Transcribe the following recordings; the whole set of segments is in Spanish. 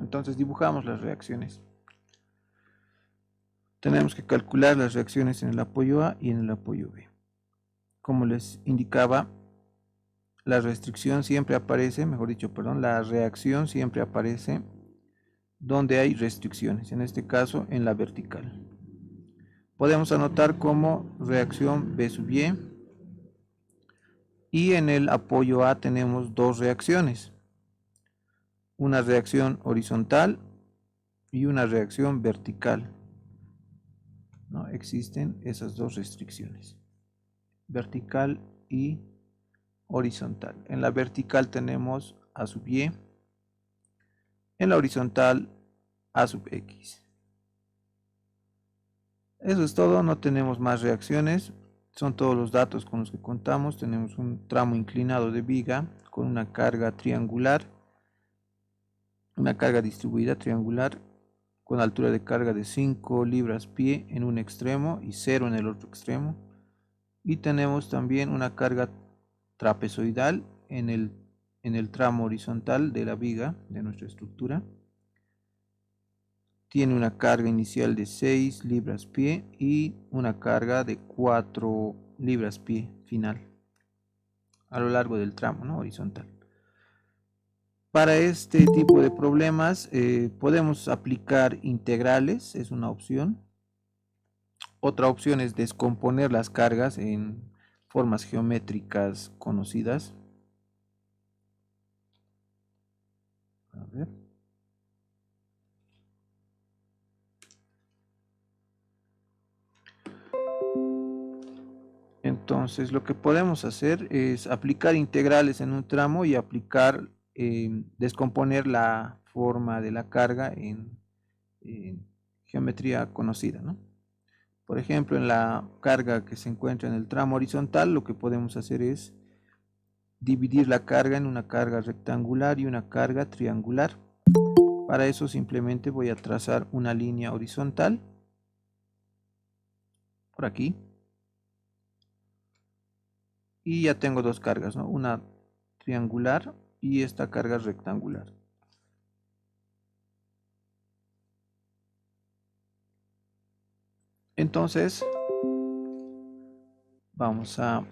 Entonces dibujamos las reacciones. Tenemos que calcular las reacciones en el apoyo A y en el apoyo B. Como les indicaba, la restricción siempre aparece, mejor dicho, perdón, la reacción siempre aparece donde hay restricciones, en este caso en la vertical. Podemos anotar como reacción B sub Y, y en el apoyo A tenemos dos reacciones, una reacción horizontal y una reacción vertical. ¿No? Existen esas dos restricciones, vertical y horizontal. En la vertical tenemos A sub Y, en la horizontal A sub X. Eso es todo, no tenemos más reacciones, son todos los datos con los que contamos. Tenemos un tramo inclinado de viga con una carga triangular, una carga distribuida triangular con altura de carga de 5 libras-pie en un extremo y 0 en el otro extremo. Y tenemos también una carga trapezoidal en el tramo horizontal de la viga de nuestra estructura. Tiene una carga inicial de 6 libras-pie y una carga de 4 libras-pie final a lo largo del tramo, ¿no? Horizontal. Para este tipo de problemas podemos aplicar integrales, es una opción. Otra opción es descomponer las cargas en formas geométricas conocidas. A ver. Entonces lo que podemos hacer es aplicar integrales en un tramo y aplicar, descomponer la forma de la carga en geometría conocida, ¿no? Por ejemplo, en la carga que se encuentra en el tramo horizontal, lo que podemos hacer es dividir la carga en una carga rectangular y una carga triangular. Para eso simplemente voy a trazar una línea horizontal por aquí. Y ya tengo dos cargas, ¿no? Una triangular y esta carga rectangular. Entonces, vamos a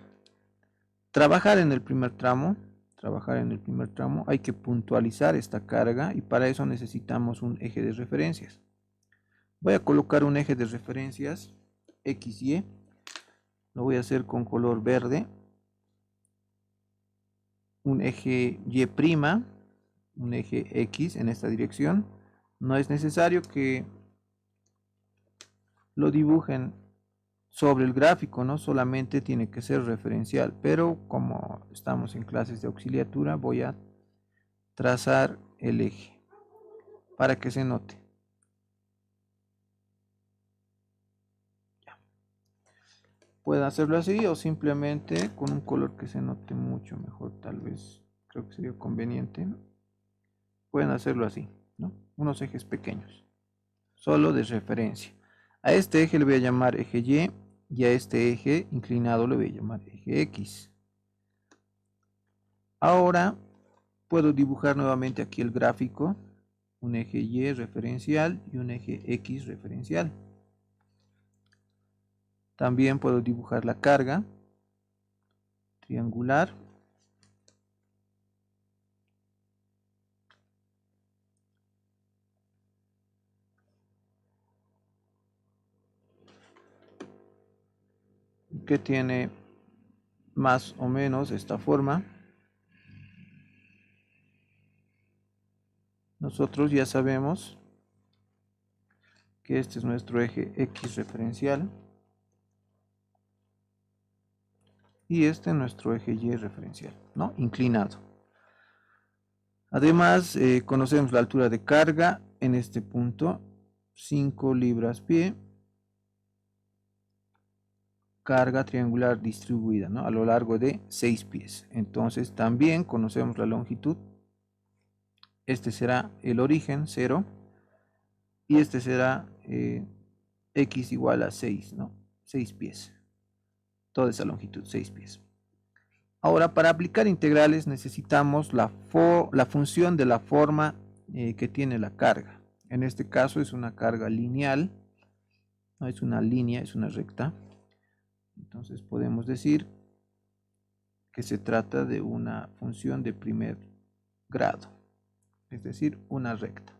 trabajar en el primer tramo. Hay que puntualizar esta carga y para eso necesitamos un eje de referencias. Voy a colocar un eje de referencias XY. Lo voy a hacer con color verde. Un eje Y', un eje X en esta dirección. No es necesario que lo dibujen sobre el gráfico, ¿no? Solamente tiene que ser referencial, pero como estamos en clases de auxiliatura, voy a trazar el eje para que se note. Pueden hacerlo así o simplemente con un color que se note mucho mejor, tal vez, creo que sería conveniente, ¿no? Pueden hacerlo así, ¿no? Unos ejes pequeños, solo de referencia. A este eje le voy a llamar eje y a este eje inclinado le voy a llamar eje X. Ahora puedo dibujar nuevamente aquí el gráfico, un eje Y referencial y un eje X referencial. También puedo dibujar la carga triangular. Que tiene más o menos esta forma. Nosotros ya sabemos que este es nuestro eje X referencial y este es nuestro eje Y referencial, ¿no? Inclinado. Además, conocemos la altura de carga en este punto, 5 libras-pie, carga triangular distribuida, ¿no? A lo largo de 6 pies. Entonces también conocemos la longitud. Este será el origen, 0, y este será X igual a 6, ¿no? 6 pies. Toda esa longitud, 6 pies. Ahora, para aplicar integrales necesitamos la función de la forma que tiene la carga. En este caso es una carga lineal, no es una línea, es una recta. Entonces podemos decir que se trata de una función de primer grado, es decir, una recta.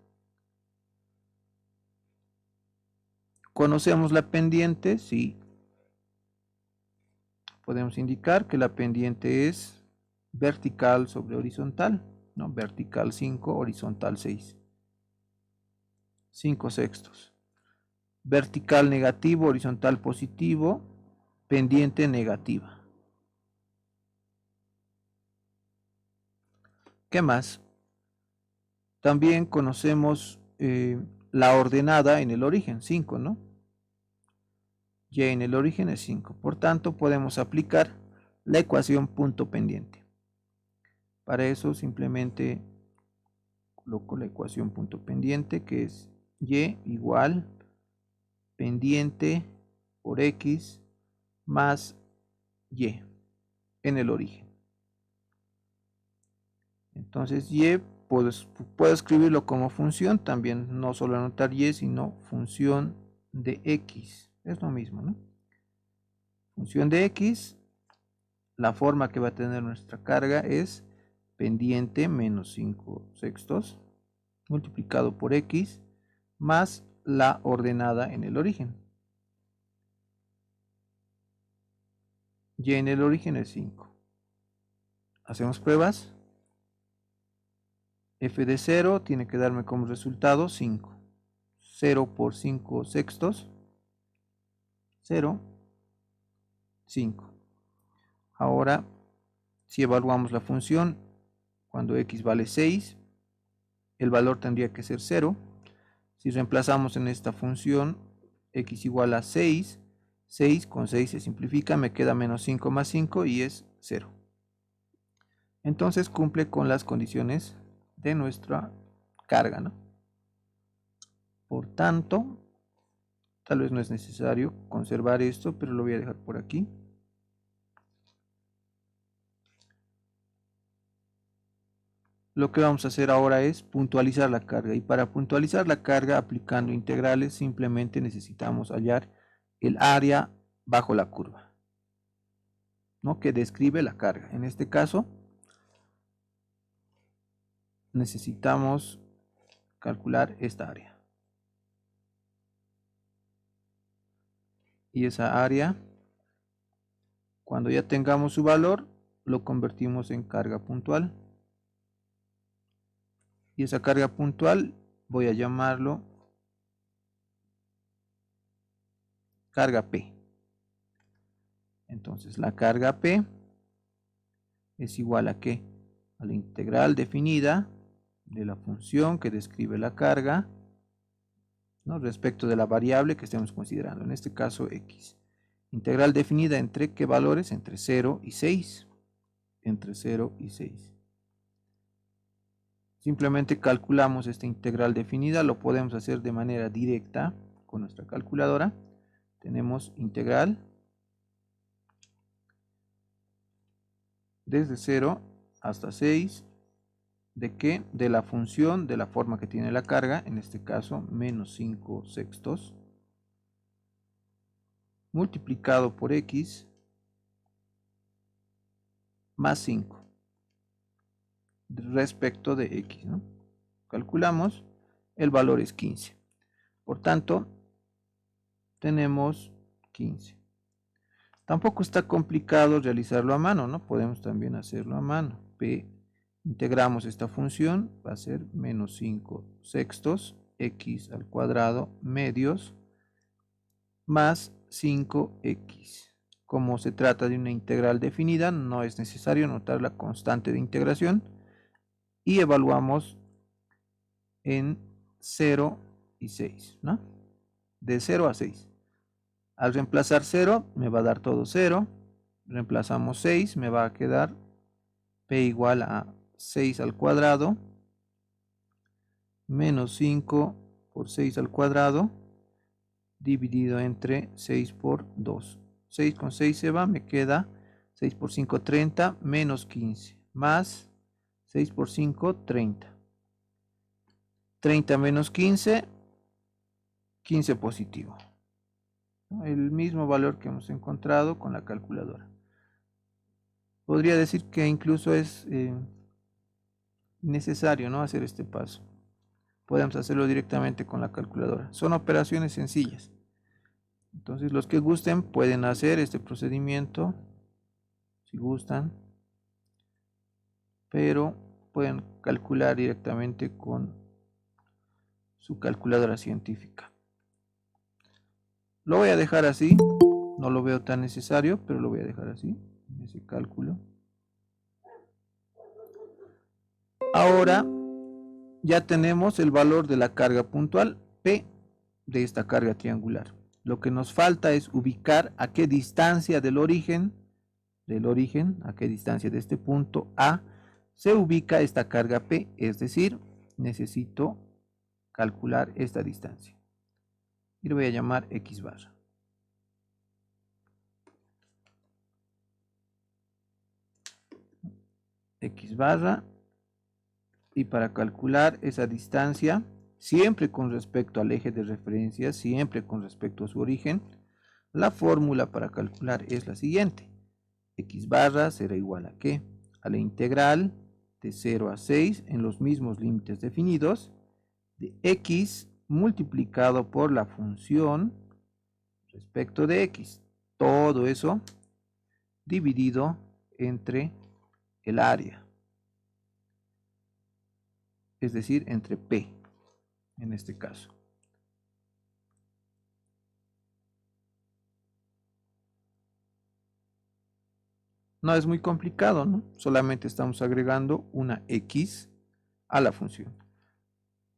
¿Conocemos la pendiente? Sí. Podemos indicar que la pendiente es vertical sobre horizontal, ¿no? Vertical 5, horizontal 6. 5 sextos. Vertical negativo, horizontal positivo, pendiente negativa. ¿Qué más? También conocemos la ordenada en el origen, 5, ¿no? Y en el origen es 5. Por tanto, podemos aplicar la ecuación punto pendiente. Para eso simplemente coloco la ecuación punto pendiente, que es y igual pendiente por x más y en el origen. Entonces y puedo escribirlo como función, también no solo anotar y, sino función de x. Es lo mismo, ¿no? Función de x, la forma que va a tener nuestra carga es pendiente menos 5 sextos multiplicado por x más la ordenada en el origen. Y en el origen es 5. Hacemos pruebas. F de 0 tiene que darme como resultado 5. 0 por 5 sextos. 0, 5. Ahora, si evaluamos la función, cuando x vale 6, el valor tendría que ser 0. Si reemplazamos en esta función x igual a 6, 6 con 6 se simplifica, me queda menos 5 más 5 y es 0. Entonces cumple con las condiciones de nuestra carga, ¿no? Por tanto, tal vez no es necesario conservar esto, pero lo voy a dejar por aquí. Lo que vamos a hacer ahora es puntualizar la carga, y para puntualizar la carga aplicando integrales simplemente necesitamos hallar el área bajo la curva, ¿no? Que describe la carga. En este caso necesitamos calcular esta área, y esa área, cuando ya tengamos su valor, lo convertimos en carga puntual, y esa carga puntual voy a llamarlo carga P. Entonces la carga P es igual a ¿qué? A la integral definida de la función que describe la carga, ¿no? Respecto de la variable que estemos considerando, en este caso x. Integral definida entre ¿qué valores? Entre 0 y 6. Entre 0 y 6. Simplemente calculamos esta integral definida, lo podemos hacer de manera directa con nuestra calculadora. Tenemos integral desde 0 hasta 6 de qué? De la función de la forma que tiene la carga, en este caso menos 5 sextos, multiplicado por x más 5 respecto de x, ¿no? Calculamos, el valor es 15. Por tanto, tenemos 15. Tampoco está complicado realizarlo a mano, ¿no? Podemos también hacerlo a mano. P, integramos esta función, va a ser menos 5 sextos, x al cuadrado medios, más 5x. Como se trata de una integral definida, no es necesario anotar la constante de integración, y evaluamos en 0 y 6, ¿no? De 0 a 6. Al reemplazar 0 me va a dar todo 0. Reemplazamos 6, me va a quedar p igual a 6 al cuadrado menos 5 por 6 al cuadrado dividido entre 6 por 2. 6 con 6 se va, me queda 6 por 5, 30, menos 15, más 6 por 5, 30. 30 menos 15, 15 positivo. El mismo valor que hemos encontrado con la calculadora. Podría decir que incluso es necesario, ¿no?, hacer este paso. Podemos hacerlo directamente con la calculadora. Son operaciones sencillas. Entonces los que gusten pueden hacer este procedimiento, si gustan, pero pueden calcular directamente con su calculadora científica. Lo voy a dejar así, no lo veo tan necesario, pero lo voy a dejar así, ese cálculo. Ahora ya tenemos el valor de la carga puntual P de esta carga triangular. Lo que nos falta es ubicar a qué distancia del origen, a qué distancia de este punto A se ubica esta carga P, es decir, necesito calcular esta distancia. Y lo voy a llamar X barra. X barra. Y para calcular esa distancia, siempre con respecto al eje de referencia, siempre con respecto a su origen, la fórmula para calcular es la siguiente. X barra será igual a ¿qué? A la integral de 0 a 6 en los mismos límites definidos de x multiplicado por la función respecto de x. Todo eso dividido entre el área, es decir, entre P en este caso. No es muy complicado, ¿no? Solamente estamos agregando una X a la función.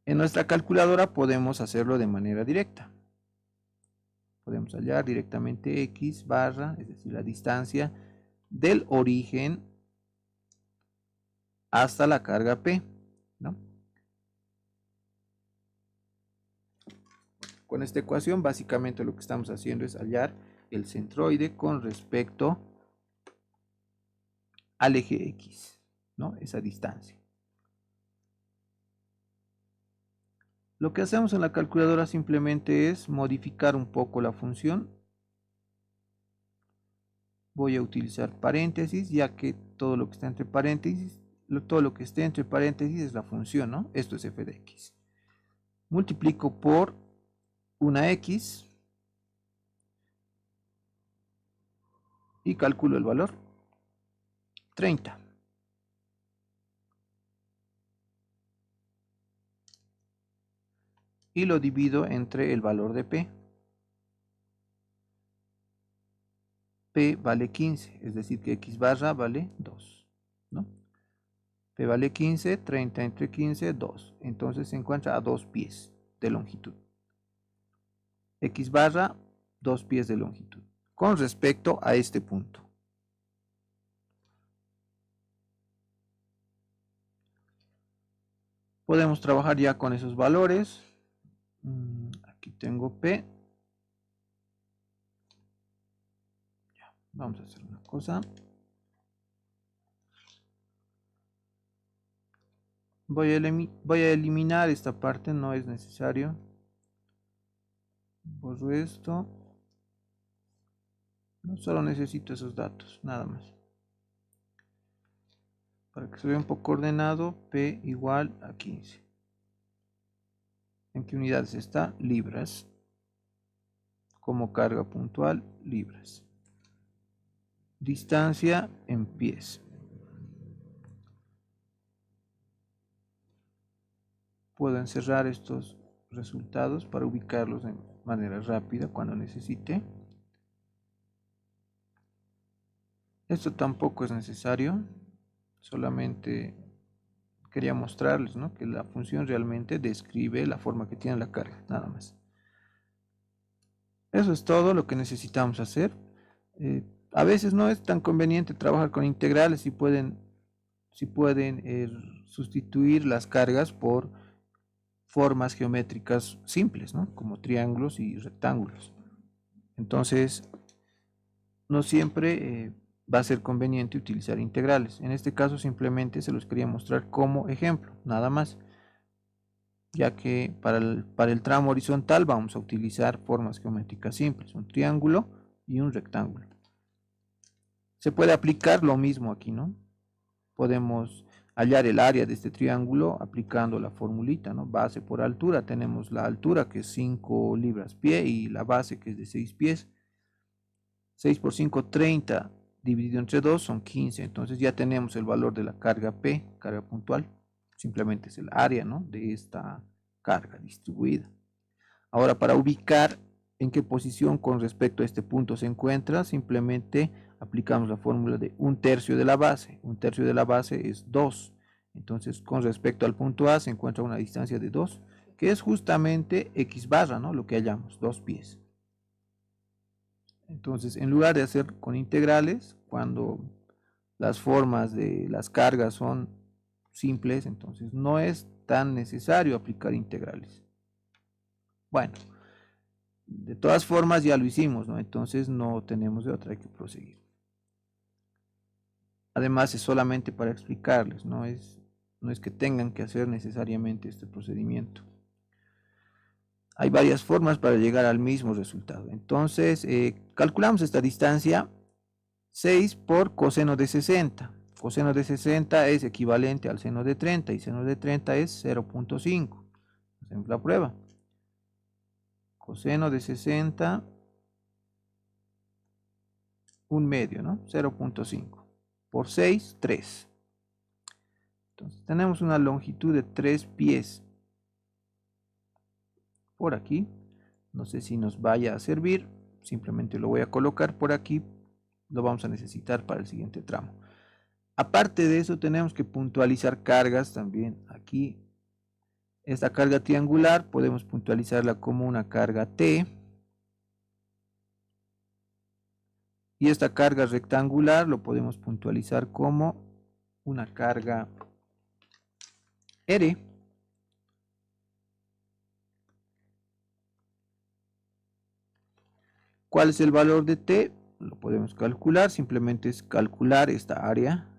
En nuestra calculadora podemos hacerlo de manera directa. Podemos hallar directamente X barra, es decir, la distancia del origen hasta la carga P, ¿no? Con esta ecuación básicamente lo que estamos haciendo es hallar el centroide con respecto al eje X, ¿no? Esa distancia. Lo que hacemos en la calculadora simplemente es modificar un poco la función. Voy a utilizar paréntesis, ya que todo lo que está entre paréntesis, todo lo que esté entre paréntesis es la función, ¿no? Esto es f de x. Multiplico por una x y calculo el valor, 30. Y lo divido entre el valor de P. P vale 15, es decir que X barra vale 2, ¿no? P vale 15, 30 entre 15, 2. Entonces se encuentra a 2 pies de longitud. X barra, 2 pies de longitud. Con respecto a este punto. Podemos trabajar ya con esos valores. Aquí tengo P. Ya, vamos a hacer una cosa. Voy a eliminar esta parte, no es necesario. Borro esto. No solo necesito esos datos, nada más. Para que se vea un poco ordenado, P igual a 15. ¿En qué unidades está? Libras. Como carga puntual, libras. Distancia en pies. Puedo encerrar estos resultados para ubicarlos de manera rápida cuando necesite. Esto tampoco es necesario, solamente quería mostrarles, ¿no?, que la función realmente describe la forma que tiene la carga, nada más. Eso es todo lo que necesitamos hacer. A veces no es tan conveniente trabajar con integrales si pueden sustituir las cargas por formas geométricas simples, ¿no?, como triángulos y rectángulos. Entonces, no siempre va a ser conveniente utilizar integrales. En este caso simplemente se los quería mostrar como ejemplo, nada más. ya que para el tramo horizontal vamos a utilizar formas geométricas simples, un triángulo y un rectángulo. Se puede aplicar lo mismo aquí, ¿no? Podemos hallar el área de este triángulo aplicando la formulita, ¿no? Base por altura, tenemos la altura que es 5 libras pie y la base que es de 6 pies. 6 por 5, 30, dividido entre 2 son 15, entonces ya tenemos el valor de la carga P, carga puntual, simplemente es el área, ¿no?, de esta carga distribuida. Ahora, para ubicar en qué posición con respecto a este punto se encuentra, simplemente aplicamos la fórmula de 1/3 de la base. 1/3 de la base es 2. Entonces, con respecto al punto A se encuentra una distancia de 2, que es justamente X barra, ¿no?, lo que hallamos, 2 pies. Entonces, en lugar de hacer con integrales, cuando las formas de las cargas son simples, entonces no es tan necesario aplicar integrales. Bueno, de todas formas ya lo hicimos, ¿no? Entonces no tenemos de otra, hay que proseguir. Además es solamente para explicarles, no es que tengan que hacer necesariamente este procedimiento. Hay varias formas para llegar al mismo resultado. Entonces calculamos esta distancia, 6 por coseno de 60. Coseno de 60 es equivalente al seno de 30 y seno de 30 es 0.5. Hacemos la prueba. Coseno de 60, un medio, ¿no? 0.5 por 6, 3. Entonces tenemos una longitud de 3 pies por aquí. No sé si nos vaya a servir, simplemente lo voy a colocar por aquí, lo vamos a necesitar para el siguiente tramo. Aparte de eso tenemos que puntualizar cargas también aquí. Esta carga triangular podemos puntualizarla como una carga T. Y esta carga rectangular lo podemos puntualizar como una carga R. ¿Cuál es el valor de T? Lo podemos calcular, simplemente es calcular esta área.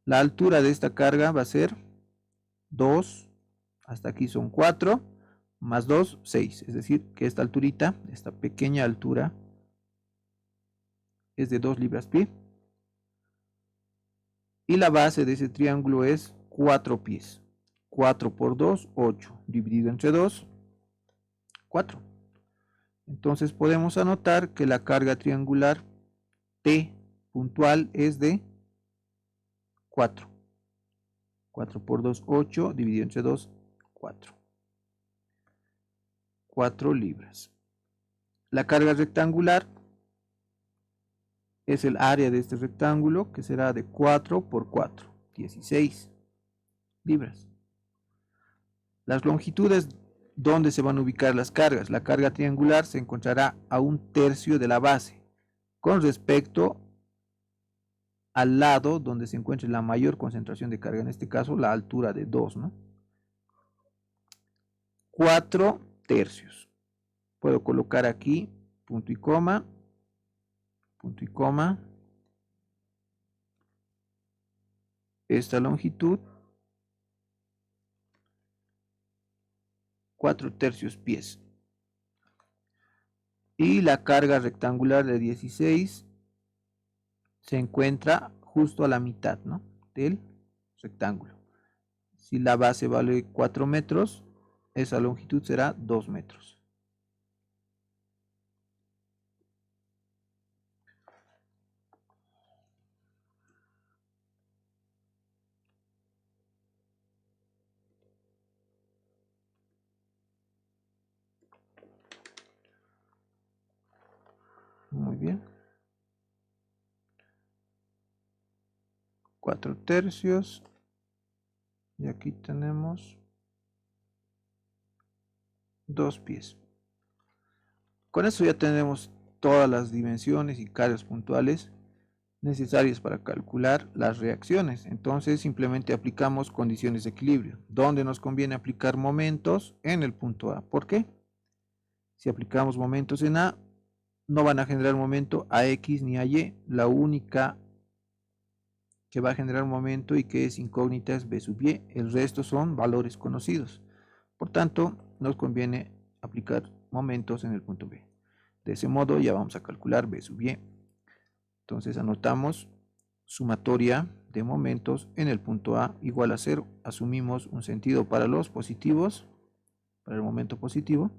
La altura de esta carga va a ser 2, hasta aquí son 4, más 2, 6. Es decir, que esta alturita, esta pequeña altura, es de 2 libras pie. Y la base de ese triángulo es 4 pies. 4 por 2, 8. Dividido entre 2, 4. Entonces podemos anotar que la carga triangular T puntual es de 4. 4 por 2, 8. Dividido entre 2, 4. 4 libras. La carga rectangular es el área de este rectángulo, que será de 4 por 4, 16 libras. Las longitudes donde se van a ubicar las cargas. La carga triangular se encontrará a 1/3 de la base con respecto al lado donde se encuentre la mayor concentración de carga, en este caso la altura de 2, ¿no? 4/3. Puedo colocar aquí punto y coma, esta longitud, 4/3 pies. Y la carga rectangular de 16 se encuentra justo a la mitad, ¿no?, del rectángulo. Si la base vale 4 metros, esa longitud será 2 metros. Muy bien. 4/3. Y aquí tenemos 2 pies. Con eso ya tenemos todas las dimensiones y cargas puntuales necesarias para calcular las reacciones. Entonces simplemente aplicamos condiciones de equilibrio. ¿Dónde nos conviene aplicar momentos? En el punto A. ¿Por qué? Si aplicamos momentos en A, no van a generar momento a X ni a Y. La única que va a generar momento y que es incógnita es B sub Y. El resto son valores conocidos. Por tanto, nos conviene aplicar momentos en el punto B. De ese modo ya vamos a calcular B sub Y. Entonces anotamos sumatoria de momentos en el punto A igual a 0. Asumimos un sentido para los positivos, para el momento positivo,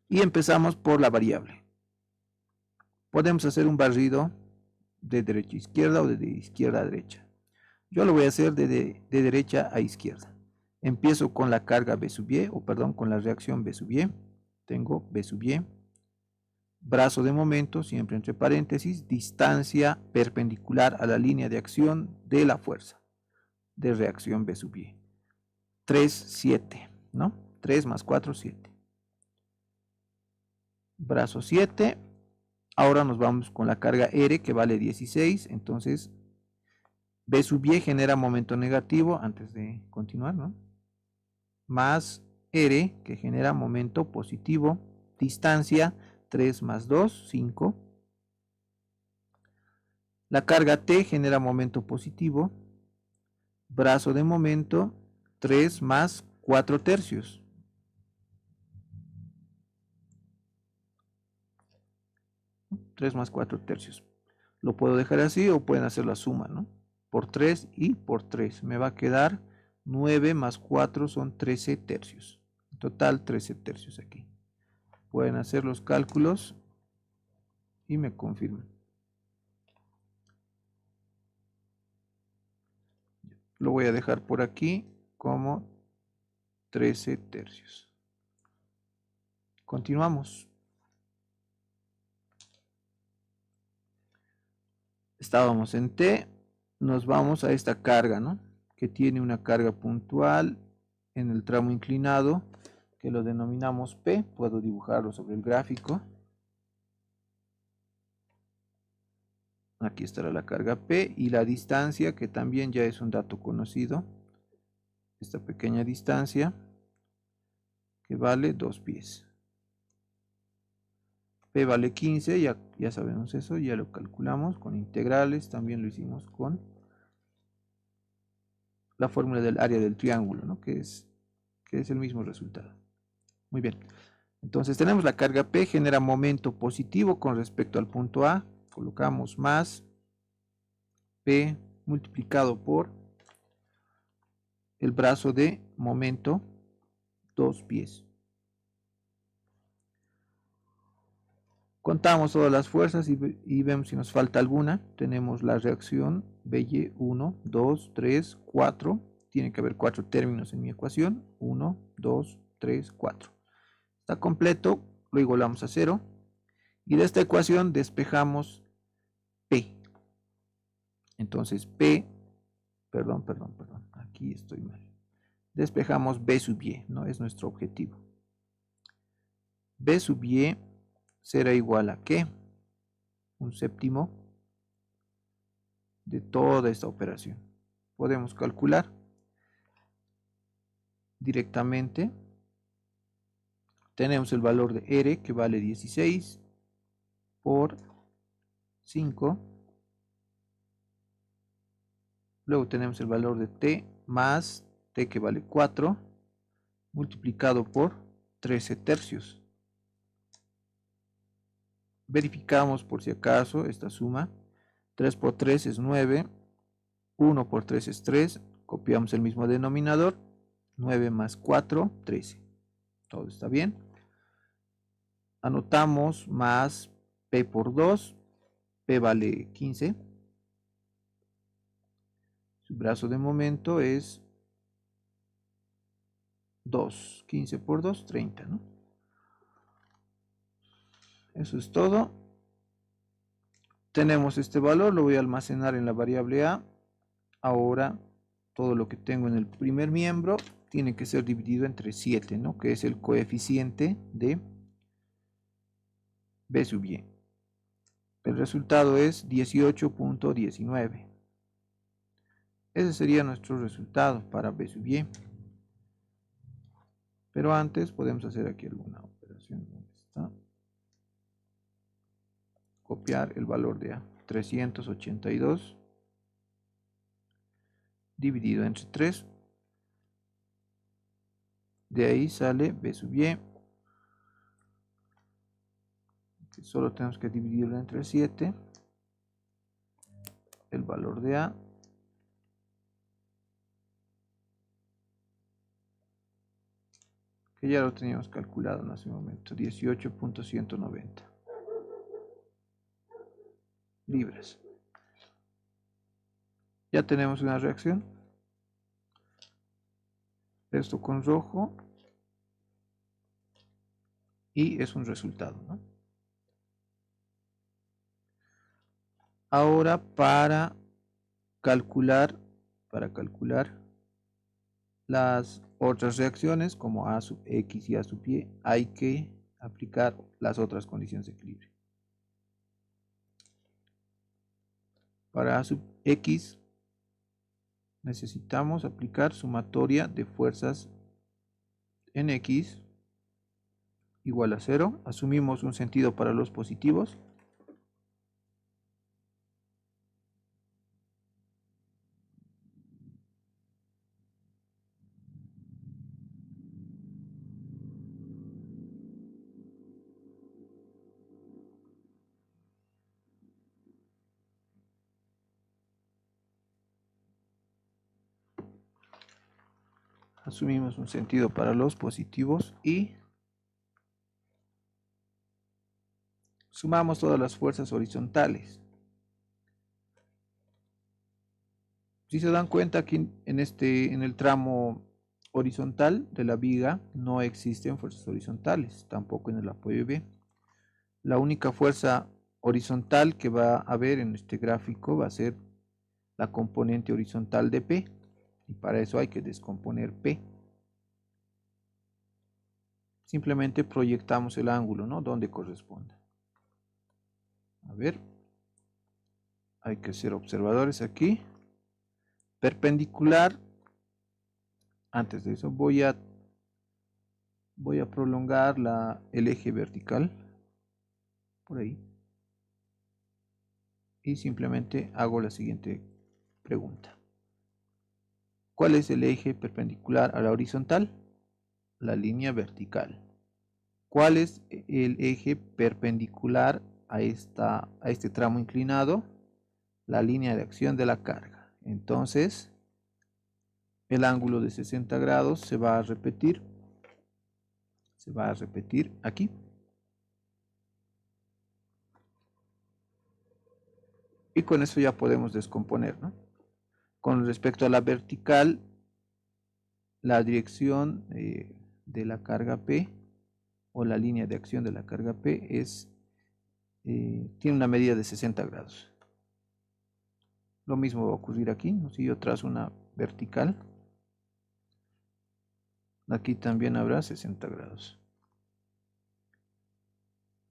y empezamos por la variable. Podemos hacer un barrido de derecha a izquierda o de izquierda a derecha. Yo lo voy a hacer de derecha a izquierda. Empiezo con la carga B sub Y, o perdón, con la reacción B sub Y. Tengo B sub Y, brazo de momento, siempre entre paréntesis, distancia perpendicular a la línea de acción de la fuerza de reacción B sub Y. 3, 7, ¿no? 3 más 4, 7. Brazo 7. Ahora nos vamos con la carga R, que vale 16. Entonces, B sub Y genera momento negativo, antes de continuar, ¿no? Más R, que genera momento positivo. Distancia 3 más 2, 5. La carga T genera momento positivo. Brazo de momento 3 más 4 tercios. Tres más 4 tercios. Lo puedo dejar así o pueden hacer la suma, ¿no? Por 3 y por 3. Me va a quedar 9 más 4 son 13 tercios. En total 13 tercios aquí. Pueden hacer los cálculos y me confirman. Lo voy a dejar por aquí como 13 tercios. Continuamos. Estábamos en T, nos vamos a esta carga, ¿no? Que tiene una carga puntual en el tramo inclinado, que lo denominamos P. Puedo dibujarlo sobre el gráfico. Aquí estará la carga P y la distancia, que también ya es un dato conocido. Esta pequeña distancia, que vale 2 pies. P vale 15, ya sabemos eso, ya lo calculamos con integrales, también lo hicimos con la fórmula del área del triángulo, ¿no? que es el mismo resultado. Muy bien, entonces tenemos la carga P, genera momento positivo con respecto al punto A, colocamos más P multiplicado por el brazo de momento, 2 pies. Contamos todas las fuerzas y vemos si nos falta alguna. Tenemos la reacción BY 1, 2, 3, 4. Tiene que haber 4 términos en mi ecuación. 1, 2, 3, 4. Está completo, lo igualamos a 0. Y de esta ecuación despejamos P. Entonces P, perdón, aquí estoy mal. Despejamos B sub Y, ¿no? Es nuestro objetivo. B sub Y será igual a ¿qué? Un séptimo de toda esta operación. Podemos calcular directamente. Tenemos el valor de R, que vale 16 por 5. Luego tenemos el valor de T más T, que vale 4, multiplicado por 13 tercios. Verificamos por si acaso esta suma. 3 por 3 es 9. 1 por 3 es 3. Copiamos el mismo denominador. 9 más 4, 13. Todo está bien. Anotamos más P por 2. P vale 15. Su brazo de momento es 2. 15 por 2, 30, ¿no? Eso es todo. Tenemos este valor, lo voy a almacenar en la variable A. Ahora, todo lo que tengo en el primer miembro tiene que ser dividido entre 7, ¿no? Que es el coeficiente de B sub Y. El resultado es 18.19. Ese sería nuestro resultado para B sub Y. Pero antes podemos hacer aquí alguna operación. ¿Dónde está? Copiar el valor de A. 382 dividido entre 3 De ahí sale B sub y, que solo tenemos que dividirlo entre 7, el valor de A, que ya lo teníamos calculado en ese momento, 18.190 libras. Ya tenemos una reacción. Esto con rojo. Y es un resultado, ¿no? Ahora para calcular las otras reacciones como A sub X y A sub Y, hay que aplicar las otras condiciones de equilibrio. Para A sub X necesitamos aplicar sumatoria de fuerzas en X igual a 0. Asumimos un sentido para los positivos. Asumimos un sentido para los positivos y sumamos todas las fuerzas horizontales. Si se dan cuenta, aquí en el tramo horizontal de la viga no existen fuerzas horizontales, tampoco en el apoyo B. La única fuerza horizontal que va a haber en este gráfico va a ser la componente horizontal de P, y para eso hay que descomponer P. Simplemente proyectamos el ángulo, ¿no? Donde corresponda. A ver, hay que ser observadores aquí. Perpendicular. Antes de eso voy a prolongar el eje vertical por ahí y simplemente hago la siguiente pregunta: ¿cuál es el eje perpendicular a la horizontal? La línea vertical. ¿Cuál es el eje perpendicular a este tramo inclinado? La línea de acción de la carga. Entonces el ángulo de 60 grados se va a repetir aquí. Y con eso ya podemos descomponer, ¿no? Con respecto a la vertical, la dirección de la carga P o la línea de acción de la carga P tiene una medida de 60 grados. Lo mismo va a ocurrir aquí, ¿no? Si yo trazo una vertical, aquí también habrá 60 grados.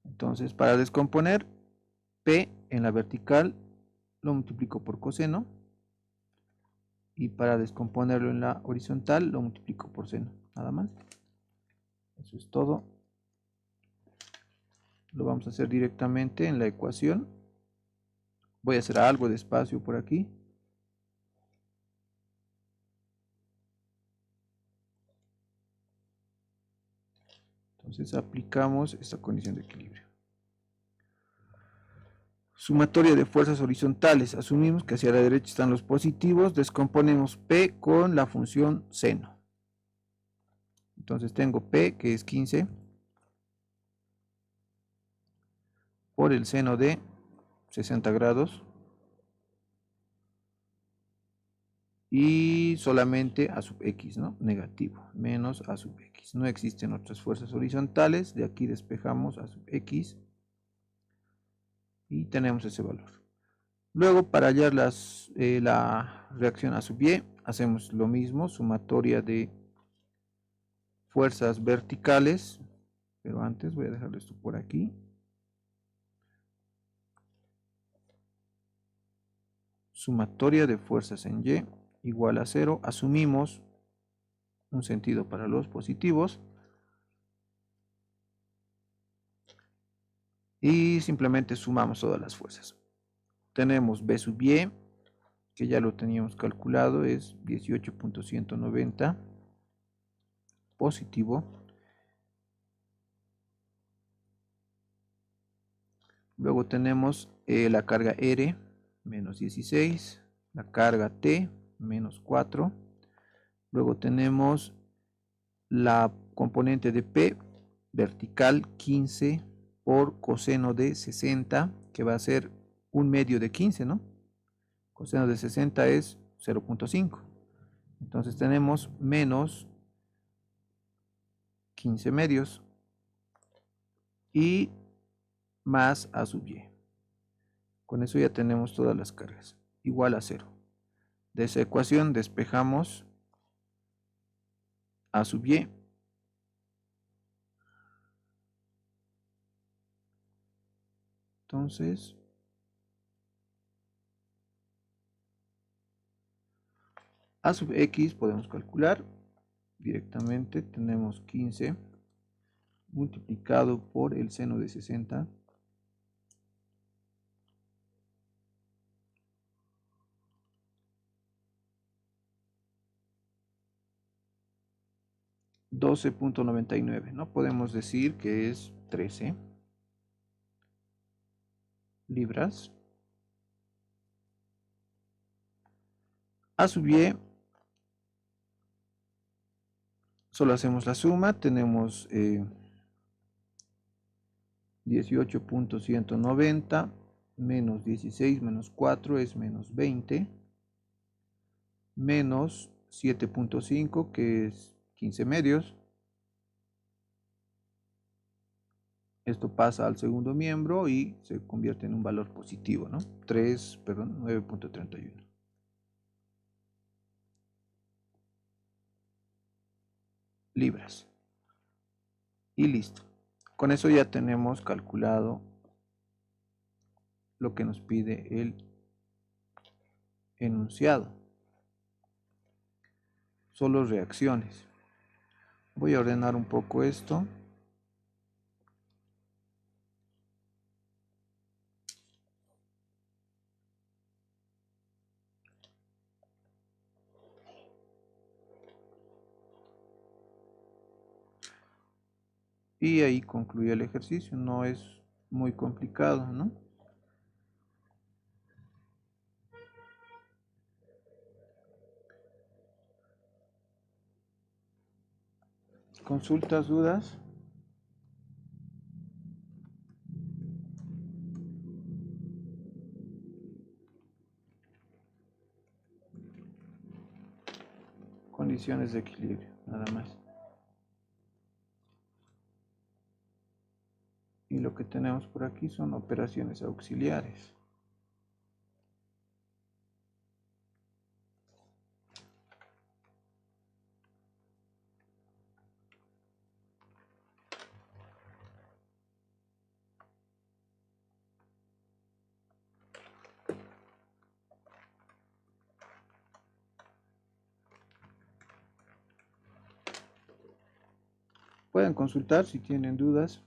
Entonces, para descomponer P en la vertical, lo multiplico por coseno, y para descomponerlo en la horizontal lo multiplico por seno, nada más. Eso es todo. Lo vamos a hacer directamente en la ecuación. Voy a hacer algo de espacio por aquí. Entonces aplicamos esta condición de equilibrio. Sumatoria de fuerzas horizontales. Asumimos que hacia la derecha están los positivos. Descomponemos P con la función seno. Entonces tengo P, que es 15, por el seno de 60 grados. Y solamente A sub X, ¿no? Negativo, menos A sub X. No existen otras fuerzas horizontales. De aquí despejamos A sub X. Y tenemos ese valor. Luego, para hallar la reacción A sub Y, hacemos lo mismo, sumatoria de fuerzas verticales, pero antes voy a dejar esto por aquí. Sumatoria de fuerzas en Y igual a 0. Asumimos un sentido para los positivos y simplemente sumamos todas las fuerzas. Tenemos B sub Y, que ya lo teníamos calculado, es 18.190 positivo. Luego tenemos la carga R, menos 16, la carga T, menos 4. Luego tenemos la componente de P, vertical 15 por coseno de 60, que va a ser un medio de 15, ¿no? Coseno de 60 es 0.5. Entonces tenemos menos 15 medios y más A sub y. Con eso ya tenemos todas las cargas, igual a 0. De esa ecuación despejamos A sub y. Entonces, A sub x podemos calcular directamente. Tenemos 15 multiplicado por el seno de 60. 12.99, ¿no? Podemos decir que es 13 libras. A sub y, solo hacemos la suma, tenemos 18.190 menos 16 menos 4 es menos 20, menos 7.5 que es 15 medios. Esto pasa al segundo miembro y se convierte en un valor positivo, ¿no? 9.31 libras. Y listo. Con eso ya tenemos calculado lo que nos pide el enunciado. Solo reacciones. Voy a ordenar un poco esto. Y ahí concluye el ejercicio. No es muy complicado, ¿no? ¿Consultas, dudas? Condiciones de equilibrio, nada más. Y lo que tenemos por aquí son operaciones auxiliares. Pueden consultar si tienen dudas.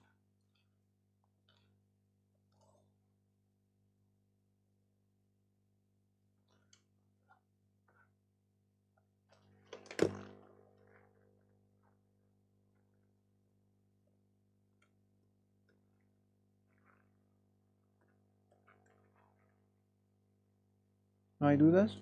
¿No hay dudas?